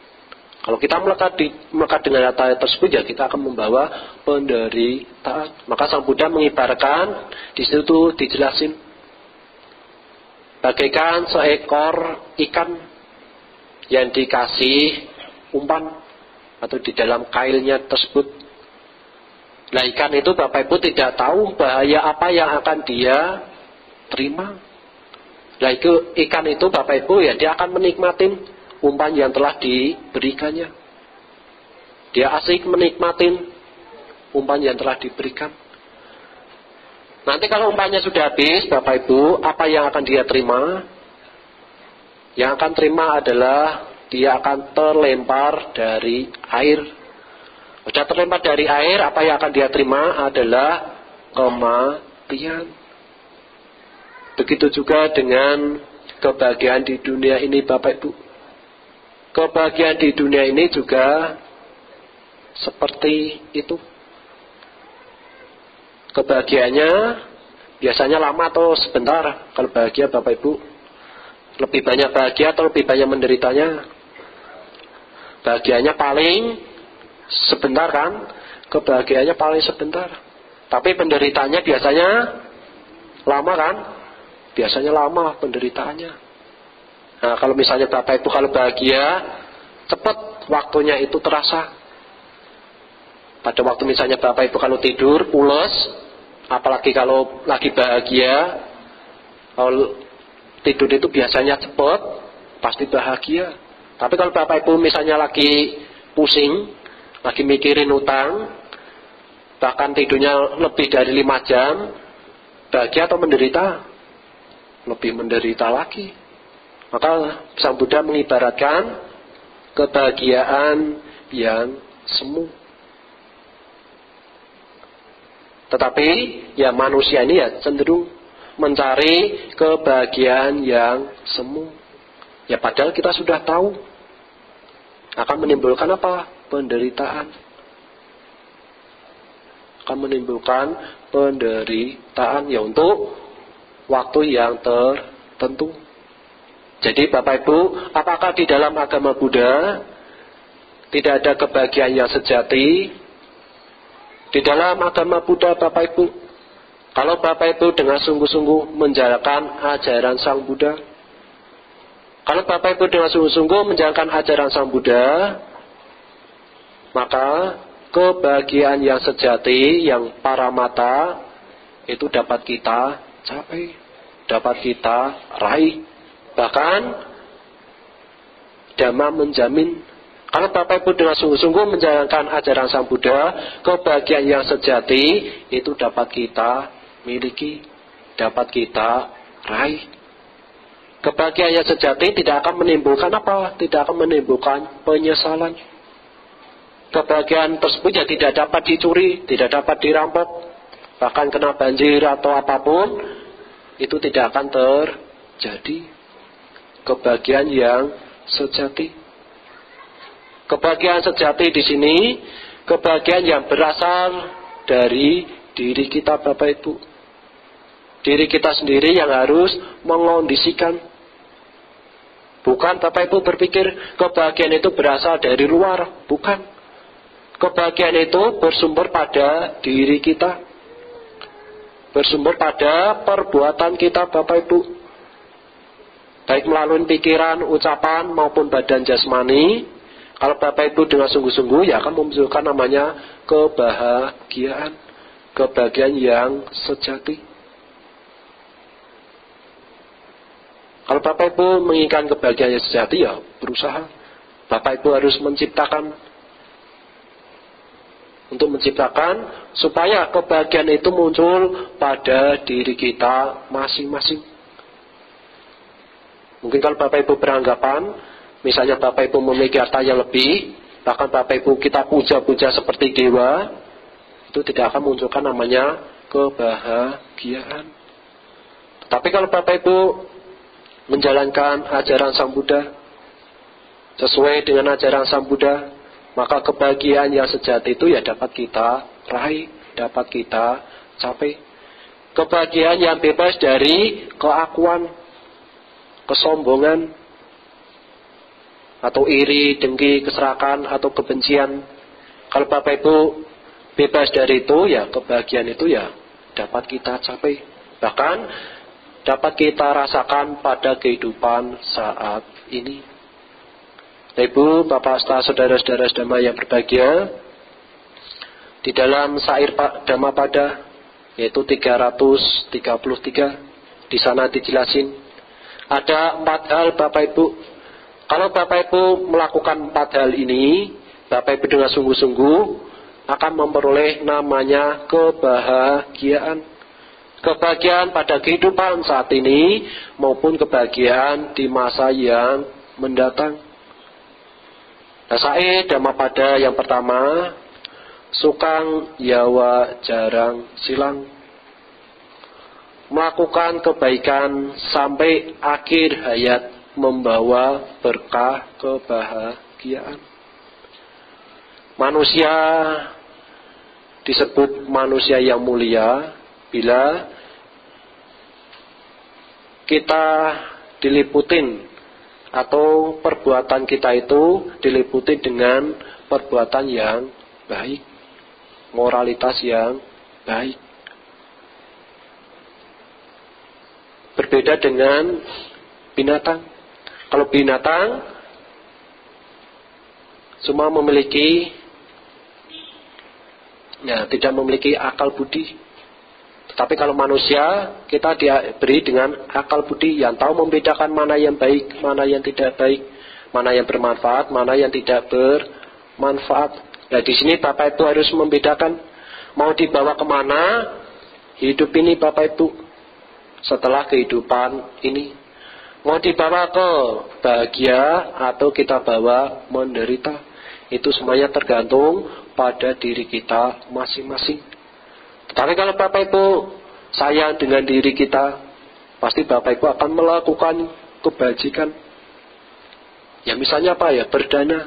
Kalau kita melekat dengan harta tersebut ya kita akan membawa penderitaan. Maka Sang Buddha mengibaratkan di situ dijelasin bagaikan seekor ikan yang dikasih umpan atau di dalam kailnya tersebut. Nah, ikan itu Bapak Ibu tidak tahu bahaya apa yang akan dia terima. Nah, itu ikan itu Bapak Ibu ya dia akan menikmatin umpan yang telah diberikannya. Dia asik menikmatin umpan yang telah diberikan. Nanti kalau umpannya sudah habis Bapak Ibu, apa yang akan dia terima? Yang akan terima adalah dia akan terlempar dari air. Sudah terlempar dari air, apa yang akan dia terima adalah kematian. Begitu juga dengan kebahagiaan di dunia ini Bapak Ibu. Kebahagiaan di dunia ini juga seperti itu. Kebahagiaannya biasanya lama atau sebentar. Kalau bahagia Bapak Ibu, lebih banyak bahagia atau lebih banyak menderitanya? Bahagianya paling sebentar kan? Kebahagiaannya paling sebentar. Tapi penderitanya biasanya lama kan? Biasanya lama penderitaannya. Nah, kalau misalnya Bapak Ibu kalau bahagia, cepat waktunya itu terasa. Pada waktu misalnya Bapak Ibu kalau tidur, pules, apalagi kalau lagi bahagia, kalau tidur itu biasanya cepat, pasti bahagia. Tapi kalau Bapak Ibu misalnya lagi pusing, lagi mikirin utang, bahkan tidurnya lebih dari 5 jam, bahagia atau menderita? Lebih menderita lagi. Maka Sang Buddha mengibaratkan kebahagiaan yang semu. Tetapi ya manusia ini ya cenderung mencari kebahagiaan yang semu. Ya padahal kita sudah tahu akan menimbulkan apa? Penderitaan. Akan menimbulkan penderitaan ya untuk waktu yang tertentu. Jadi Bapak Ibu, apakah di dalam agama Buddha tidak ada kebahagiaan yang sejati? Di dalam agama Buddha Bapak Ibu, kalau Bapak Ibu dengan sungguh-sungguh menjalankan ajaran Sang Buddha, kalau Bapak Ibu dengan sungguh-sungguh menjalankan ajaran Sang Buddha, maka kebahagiaan yang sejati, yang paramata, itu dapat kita capai, dapat kita raih. Bahkan Dhamma menjamin, kalau Bapak Ibu dengan sungguh-sungguh menjalankan ajaran Sang Buddha, kebahagiaan yang sejati itu dapat kita miliki, dapat kita raih. Kebahagiaan yang sejati tidak akan menimbulkan apa? Tidak akan menimbulkan penyesalan. Kebahagiaan tersebut ya tidak dapat dicuri, tidak dapat dirampok, bahkan kena banjir atau apapun, itu tidak akan terjadi. Kebahagiaan yang sejati. Kebahagiaan sejati di sini, kebahagiaan yang berasal dari diri kita Bapak Ibu. Diri kita sendiri yang harus mengondisikan. Bukan Bapak Ibu berpikir kebahagiaan itu berasal dari luar. Bukan. Kebahagiaan itu bersumber pada diri kita. Bersumber pada perbuatan kita Bapak Ibu. Baik melalui pikiran, ucapan maupun badan jasmani. Kalau Bapak Ibu dengan sungguh-sungguh ya akan memunculkan namanya kebahagiaan. Kebahagiaan yang sejati. Kalau Bapak Ibu menginginkan kebahagiaan yang sejati ya berusaha. Bapak Ibu harus menciptakan. Untuk menciptakan supaya kebahagiaan itu muncul pada diri kita masing-masing. Mungkin kalau Bapak Ibu beranggapan, misalnya Bapak Ibu memiliki harta yang lebih, bahkan Bapak Ibu kita puja-puja seperti dewa, itu tidak akan munculkan namanya kebahagiaan. Tapi kalau Bapak Ibu menjalankan ajaran Sang Buddha, sesuai dengan ajaran Sang Buddha, maka kebahagiaan yang sejati itu ya dapat kita raih, dapat kita capai. Kebahagiaan yang bebas dari keakuan, kesombongan, atau iri, dengki, keserakahan, atau kebencian. Kalau Bapak Ibu bebas dari itu, ya kebahagiaan itu ya dapat kita capai. Bahkan dapat kita rasakan pada kehidupan saat ini. Ibu, Bapak, saudara-saudara Dhamma yang berbahagia, di dalam syair Dhammapada, yaitu 333, di sana dijelasin, ada 4 hal Bapak Ibu. Kalau Bapak Ibu melakukan 4 hal ini, Bapak Ibu dengan sungguh-sungguh akan memperoleh namanya kebahagiaan. Kebahagiaan pada kehidupan saat ini maupun kebahagiaan di masa yang mendatang. Nah, syair Dhammapada yang pertama, Sukang Yawa Jarang Silang. Melakukan kebaikan sampai akhir hayat membawa berkah kebahagiaan. Manusia disebut manusia yang mulia bila kita diliputin atau perbuatan kita itu diliputi dengan perbuatan yang baik, moralitas yang baik. Berbeda dengan binatang. Kalau binatang cuma memiliki, ya tidak memiliki akal budi. Tetapi kalau manusia, kita diberi dengan akal budi yang tahu membedakan mana yang baik, mana yang tidak baik, mana yang bermanfaat, mana yang tidak bermanfaat. Nah di sini Bapak Ibu harus membedakan mau dibawa kemana hidup ini Bapak Ibu setelah kehidupan ini. Mau dibawa ke bahagia atau kita bawa menderita, itu semuanya tergantung pada diri kita masing-masing. Tapi kalau Bapak Ibu sayang dengan diri kita, pasti Bapak Ibu akan melakukan kebajikan. Ya misalnya apa ya? Berdana.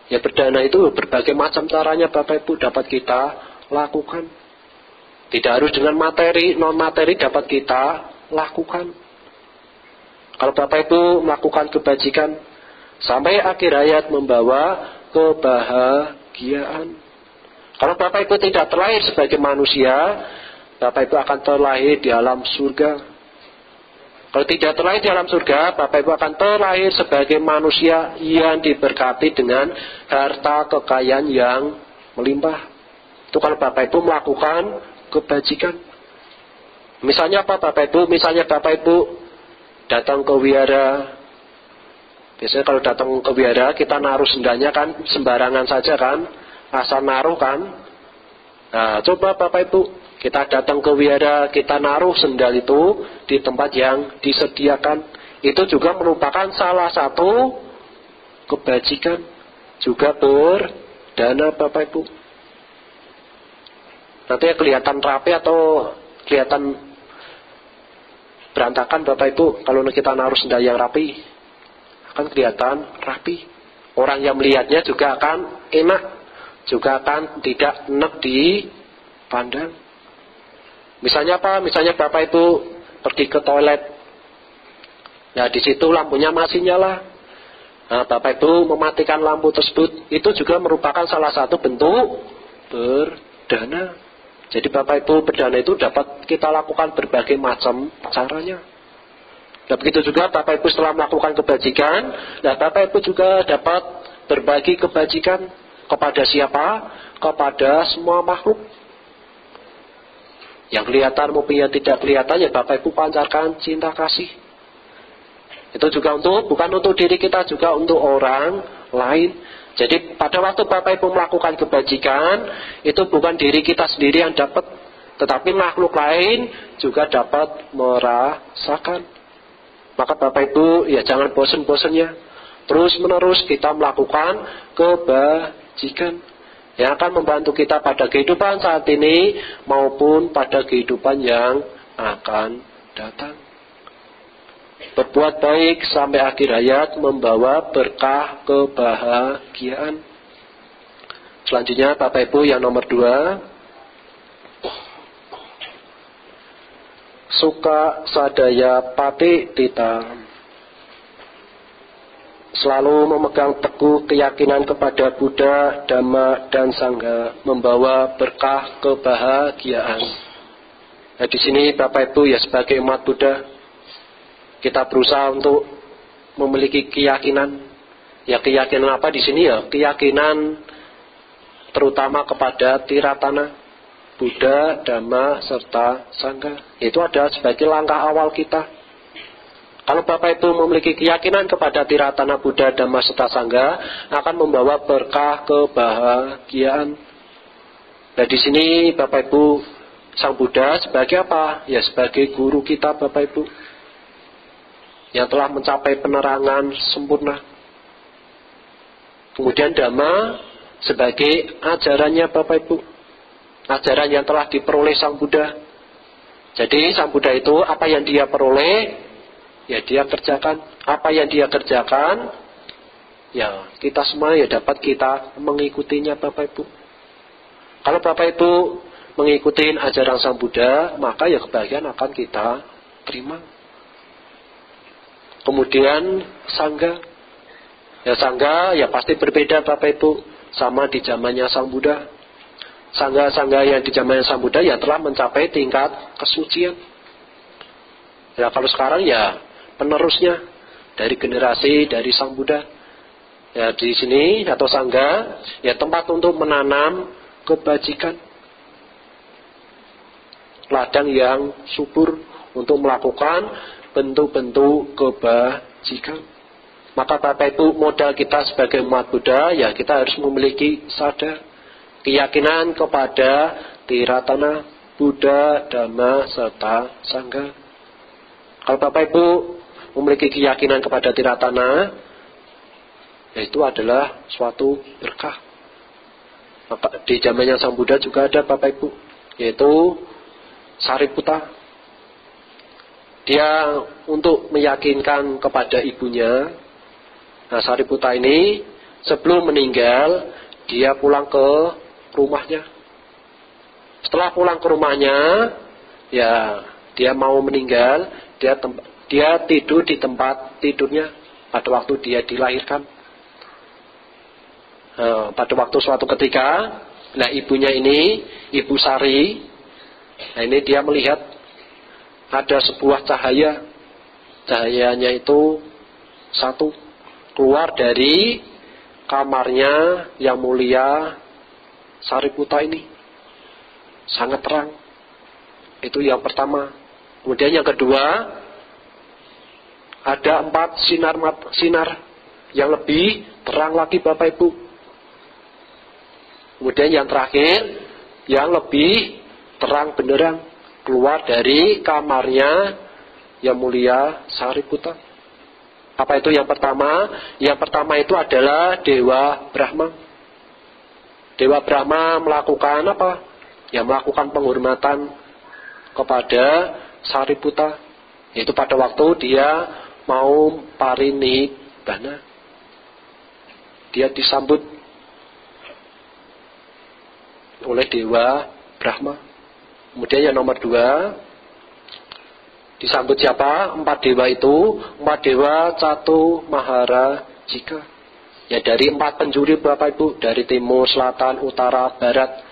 Ya berdana itu berbagai macam caranya Bapak Ibu dapat kita lakukan. Tidak harus dengan materi, non materi dapat kita lakukan. Kalau Bapak Ibu melakukan kebajikan sampai akhir hayat membawa kebahagiaan. Kalau Bapak Ibu tidak terlahir sebagai manusia, Bapak Ibu akan terlahir di alam surga. Kalau tidak terlahir di alam surga, Bapak Ibu akan terlahir sebagai manusia yang diberkati dengan harta kekayaan yang melimpah. Itu kalau Bapak Ibu melakukan kebajikan. Misalnya apa Bapak Ibu? Misalnya Bapak Ibu datang ke wihara. Biasanya kalau datang ke wihara kita naruh sendalnya kan sembarangan saja kan, asal naruh kan. Nah coba Bapak Ibu, kita datang ke wihara, kita naruh sendal itu di tempat yang disediakan. Itu juga merupakan salah satu kebajikan, juga berdana Bapak Ibu. Nanti kelihatan rapi atau kelihatan berantakan Bapak Ibu kalau kita naruh sendal yang rapi, akan kelihatan rapi. Orang yang melihatnya juga akan enak, juga akan tidak enak dipandang. Misalnya apa? Misalnya Bapak Ibu pergi ke toilet. Nah di situ lampunya masih nyala. Nah Bapak Ibu mematikan lampu tersebut, itu juga merupakan salah satu bentuk berdana. Jadi Bapak Ibu berdana itu dapat kita lakukan berbagai macam caranya. Nah begitu juga Bapak Ibu setelah melakukan kebajikan, nah Bapak Ibu juga dapat berbagi kebajikan kepada siapa? Kepada semua makhluk. Yang kelihatan maupun yang tidak kelihatan, ya Bapak Ibu pancarkan cinta kasih. Itu juga bukan untuk diri kita, juga untuk orang lain. Jadi pada waktu Bapak Ibu melakukan kebajikan, itu bukan diri kita sendiri yang dapat, tetapi makhluk lain juga dapat merasakan. Maka Bapak Ibu ya jangan bosan-bosannya, terus menerus kita melakukan kebajikan yang akan membantu kita pada kehidupan saat ini maupun pada kehidupan yang akan datang. Berbuat baik sampai akhir hayat membawa berkah kebahagiaan. Selanjutnya Bapak Ibu yang nomor 2, suka sadaya pati tita, selalu memegang teguh keyakinan kepada Buddha, Dhamma, dan Sangha membawa berkah kebahagiaan. Nah di sini Bapak Ibu ya sebagai umat Buddha, kita berusaha untuk memiliki keyakinan. Ya keyakinan apa di sini ya? Keyakinan terutama kepada Tiratana, Buddha, Dhamma, serta Sangha. Itu ada sebagai langkah awal kita. Kalau Bapak Ibu memiliki keyakinan kepada Tiratana, Buddha, Dhamma, serta Sangha, akan membawa berkah kebahagiaan. Nah di sini Bapak Ibu, Sang Buddha sebagai apa? Ya sebagai guru kita Bapak Ibu, yang telah mencapai penerangan sempurna. Kemudian Dhamma sebagai ajarannya Bapak Ibu, ajaran yang telah diperoleh Sang Buddha. Jadi Sang Buddha itu apa yang dia peroleh, ya dia kerjakan. Apa yang dia kerjakan, ya kita semua ya dapat kita mengikutinya Bapak Ibu. Kalau Bapak Ibu mengikuti ajaran Sang Buddha, maka ya kebahagiaan akan kita terima. Kemudian Sangha, ya Sangha ya pasti berbeda Bapak Ibu, sama di zamannya Sang Buddha. Sangha-sangha yang di zamannya Sang Buddha ya telah mencapai tingkat kesucian. Ya kalau sekarang ya penerusnya dari generasi dari Sang Buddha. Ya di sini atau Sangha ya tempat untuk menanam kebajikan, ladang yang subur untuk melakukan bentuk-bentuk kebajikan. Maka Bapak Ibu, modal kita sebagai umat Buddha, ya kita harus memiliki sadar, keyakinan kepada Tiratana, Buddha, Dhamma, serta Sangha. Kalau Bapak Ibu memiliki keyakinan kepada Tiratana, itu adalah suatu berkah. Maka di zamannya Sang Buddha juga ada Bapak Ibu, yaitu Sariputta. Dia untuk meyakinkan kepada ibunya. Nah, Sariputta ini sebelum meninggal, dia pulang ke rumahnya. Setelah pulang ke rumahnya, ya dia mau meninggal, dia tidur di tempat tidurnya pada waktu dia dilahirkan. Pada waktu suatu ketika, nah ibunya ini, Ibu Sari, nah ini dia melihat ada sebuah cahaya. Cahayanya itu satu, keluar dari kamarnya yang mulia Sariputta ini. Sangat terang. Itu yang pertama. Kemudian yang kedua, ada 4 sinar yang lebih terang lagi Bapak Ibu. Kemudian yang terakhir, yang lebih terang benderang, keluar dari kamarnya yang mulia Sariputta. Apa itu yang pertama? Yang pertama itu adalah Dewa Brahma. Dewa Brahma melakukan apa? Ya, melakukan penghormatan kepada Sariputta. Yaitu pada waktu dia mau parinibbana. Dia disambut oleh Dewa Brahma. Kemudian yang nomor 2, disambut siapa? 4 dewa itu, 4 dewa Catu Mahara Jika. Ya, dari 4 penjuri Bapak Ibu, dari timur, selatan, utara, barat.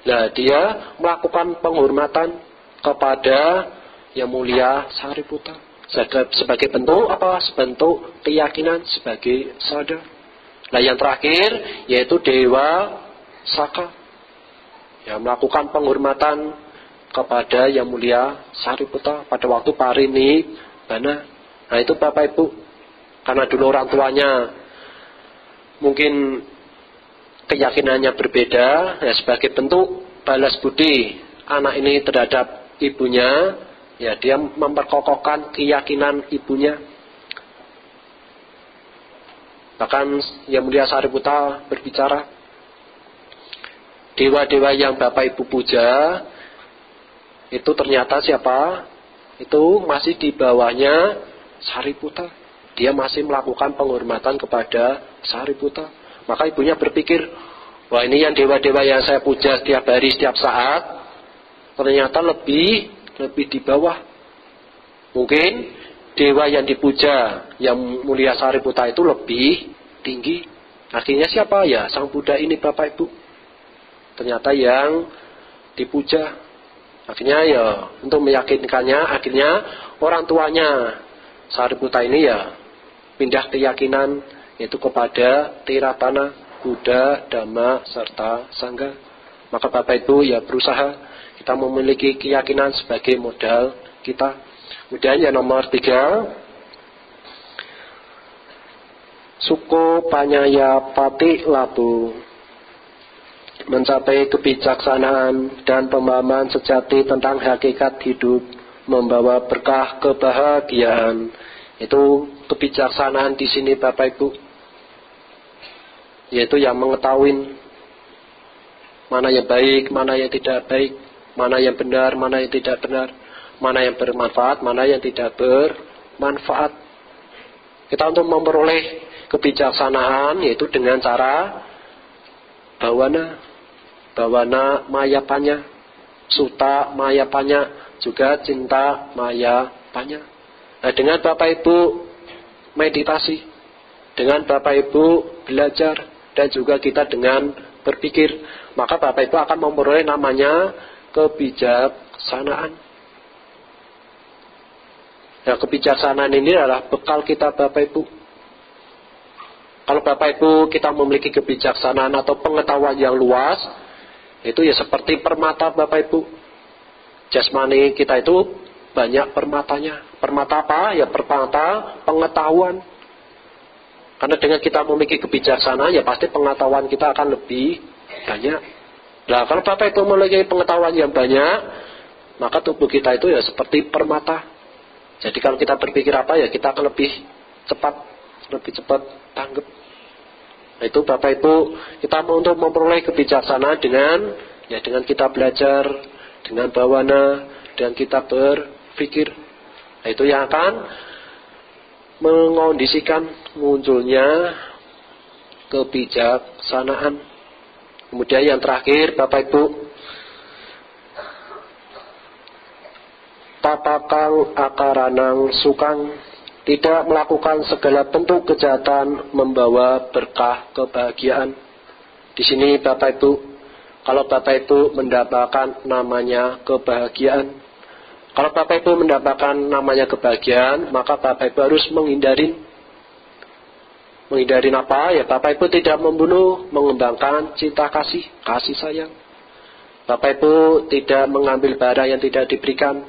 Nah, dia melakukan penghormatan kepada yang mulia Sariputta. Sebagai bentuk apa? Sebentuk keyakinan, sebagai sadar. Nah, yang terakhir yaitu Dewa Saka. Ya, melakukan penghormatan kepada yang mulia Sariputta pada waktu parinibbana. Nah, itu Bapak Ibu, karena dulu orang tuanya mungkin keyakinannya berbeda, ya sebagai bentuk balas budi anak ini terhadap ibunya, ya dia memperkokohkan keyakinan ibunya. Bahkan yang mulia Sariputta berbicara, dewa-dewa yang Bapak Ibu puja itu ternyata siapa? Itu masih di bawahnya Sariputta. Dia masih melakukan penghormatan kepada Sariputta. Maka ibunya berpikir, wah ini yang dewa-dewa yang saya puja setiap hari, setiap saat, ternyata lebih di bawah. Mungkin dewa yang dipuja yang mulia Sariputta itu lebih tinggi. Akhirnya siapa? Ya Sang Buddha ini Bapak Ibu. Ternyata yang dipuja. Akhirnya ya untuk meyakinkannya, akhirnya orang tuanya Sariputta ini ya pindah keyakinan yaitu kepada Tiratana, Buddha, Dhamma, serta Sangha. Maka Bapak Ibu ya berusaha kita memiliki keyakinan sebagai modal kita. Kemudian yang nomor 3, Suko Panyaya Pati Labu, mencapai kebijaksanaan dan pemahaman sejati tentang hakikat hidup, membawa berkah kebahagiaan. Itu kebijaksanaan di sini Bapak Ibu, yaitu yang mengetahui mana yang baik, mana yang tidak baik, mana yang benar, mana yang tidak benar, mana yang bermanfaat, mana yang tidak bermanfaat. Kita untuk memperoleh kebijaksanaan yaitu dengan cara Bawana Mayapanya, Suta Mayapanya, juga Cinta Mayapanya. Nah, dengan Bapak Ibu meditasi, dengan Bapak Ibu belajar, dan juga kita dengan berpikir, maka Bapak Ibu akan memperoleh namanya kebijaksanaan. Nah, kebijaksanaan ini adalah bekal kita Bapak Ibu. Kalau Bapak Ibu kita memiliki kebijaksanaan atau pengetahuan yang luas, itu ya seperti permata Bapak Ibu. Jasmani kita itu banyak permatanya. Permata apa? Ya permata pengetahuan. Karena dengan kita memiliki kebijaksanaan, ya pasti pengetahuan kita akan lebih banyak. Nah, kalau Bapak Ibu memiliki pengetahuan yang banyak, maka tubuh kita itu ya seperti permata. Jadi kalau kita berpikir apa, ya kita akan lebih cepat tanggap. Nah, itu Bapak Ibu, kita untuk memperoleh kebijaksanaan dengan kita belajar, dengan bawana, dengan kita berpikir. Nah, itu yang akan mengondisikan munculnya kebijaksanaan. Kemudian yang terakhir, Bapak Ibu, tapakang akaranang sukang, tidak melakukan segala bentuk kejahatan membawa berkah kebahagiaan. Di sini Bapak Ibu, kalau Bapak Ibu mendapatkan namanya kebahagiaan, kalau Bapak Ibu mendapatkan namanya kebahagiaan, maka Bapak Ibu harus menghindari apa? Ya Bapak Ibu tidak membunuh, mengembangkan cinta kasih sayang. Bapak Ibu tidak mengambil barang yang tidak diberikan.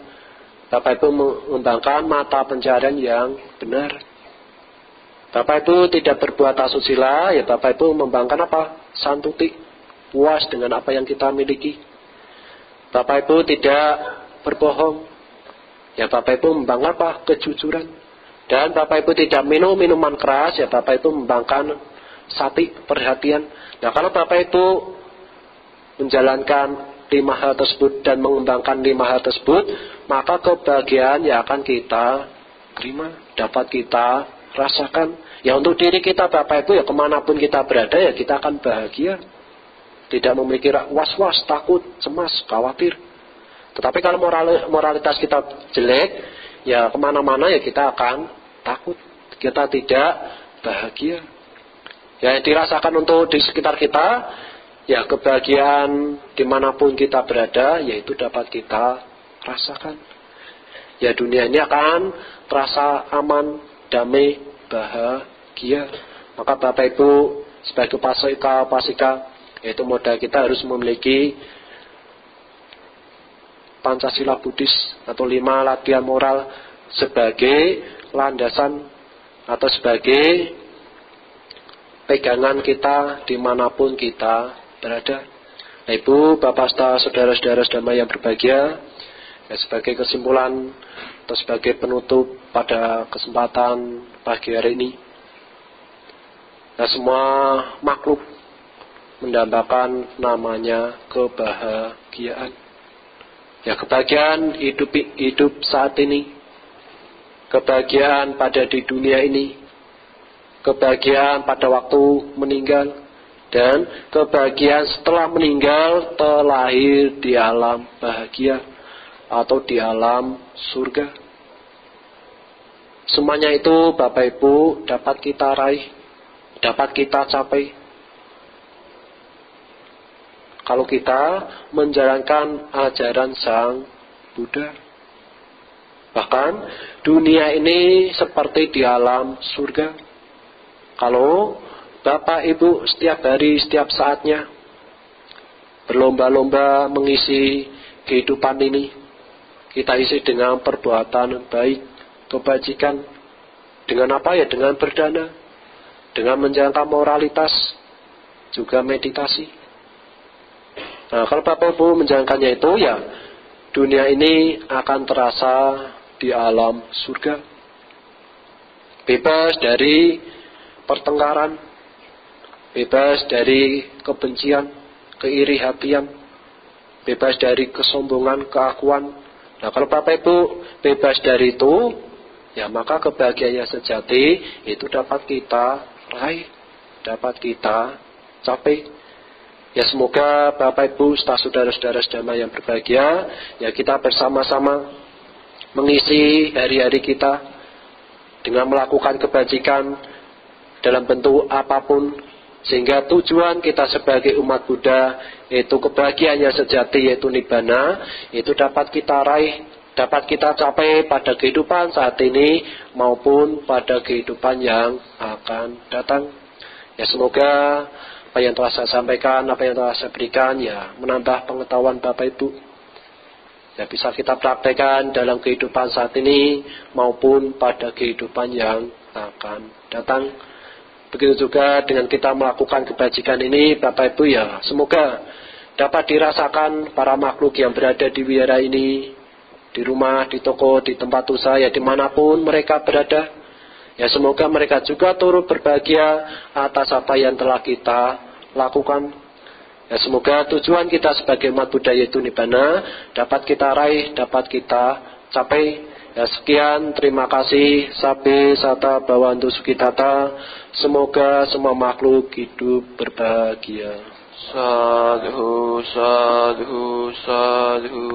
Bapak Ibu mengembangkan mata pencarian yang benar. Bapak Ibu tidak berbuat asusila, ya Bapak Ibu mengembangkan apa? Santuti, puas dengan apa yang kita miliki. Bapak Ibu tidak berbohong, ya Bapak Ibu mengembangkan apa? Kejujuran. Dan Bapak Ibu tidak minum minuman keras, ya Bapak Ibu mengembangkan sati, perhatian. Nah, kalau Bapak Ibu menjalankan 5 hal tersebut dan mengembangkan 5 hal tersebut, maka kebahagiaan yang akan kita terima, dapat kita rasakan. Ya untuk diri kita Bapak Ibu, ya kemanapun kita berada, ya kita akan bahagia. Tidak memiliki was-was, takut, cemas, khawatir. Tetapi kalau moralitas kita jelek, ya kemana-mana ya kita akan takut, kita tidak bahagia. Ya yang dirasakan untuk di sekitar kita, ya kebahagiaan dimanapun kita berada, yaitu dapat kita rasakan. Ya dunia ini akan terasa aman, damai, bahagia. Maka Bapak Ibu sebagai pasika, yaitu modal kita harus memiliki Pancasila Buddhis atau 5 latihan moral sebagai landasan atau sebagai pegangan kita dimanapun kita berada. Nah, Ibu, Bapak, saudara-saudara damai yang berbahagia, ya, sebagai kesimpulan atau sebagai penutup pada kesempatan pagi hari ini, nah, semua makhluk mendambakan namanya kebahagiaan. Ya kebahagiaan hidup saat ini, kebahagiaan pada di dunia ini, kebahagiaan pada waktu meninggal, dan kebahagiaan setelah meninggal terlahir di alam bahagia atau di alam surga. Semuanya itu Bapak Ibu dapat kita raih, dapat kita capai kalau kita menjalankan ajaran Sang Buddha. Bahkan dunia ini seperti di alam surga. Kalau Bapak Ibu setiap hari, setiap saatnya berlomba-lomba mengisi kehidupan ini, kita isi dengan perbuatan baik, kebajikan. Dengan apa ya? Dengan berdana, dengan menjalankan moralitas, juga meditasi. Nah, kalau Bapak Ibu menjalankannya itu, ya dunia ini akan terasa di alam surga. Bebas dari pertengkaran, bebas dari kebencian, keiri hatian, bebas dari kesombongan, keakuan. Nah, kalau Bapak Ibu bebas dari itu, ya maka kebahagiaan sejati itu dapat kita raih, dapat kita capai. Ya semoga Bapak Ibu, saudara-saudara damai yang berbahagia, ya kita bersama-sama mengisi hari-hari kita dengan melakukan kebajikan dalam bentuk apapun, sehingga tujuan kita sebagai umat Buddha, yaitu kebahagiaan yang sejati, yaitu Nibbana, itu dapat kita raih, dapat kita capai pada kehidupan saat ini maupun pada kehidupan yang akan datang. Ya semoga apa yang telah saya sampaikan, apa yang telah saya berikan, ya menambah pengetahuan Bapak Ibu, ya bisa kita praktekkan dalam kehidupan saat ini maupun pada kehidupan yang akan datang. Begitu juga dengan kita melakukan kebajikan ini, Bapak Ibu, ya semoga dapat dirasakan para makhluk yang berada di wihara ini, di rumah, di toko, di tempat usaha, ya dimanapun mereka berada. Ya semoga mereka juga turut berbahagia atas apa yang telah kita lakukan. Ya semoga tujuan kita sebagai umat budaya itu Nibbana dapat kita raih, dapat kita capai. Ya sekian, terima kasih. Sabe sata bawantu sukitata. Semoga semua makhluk hidup berbahagia. Sadhu, sadhu, sadhu.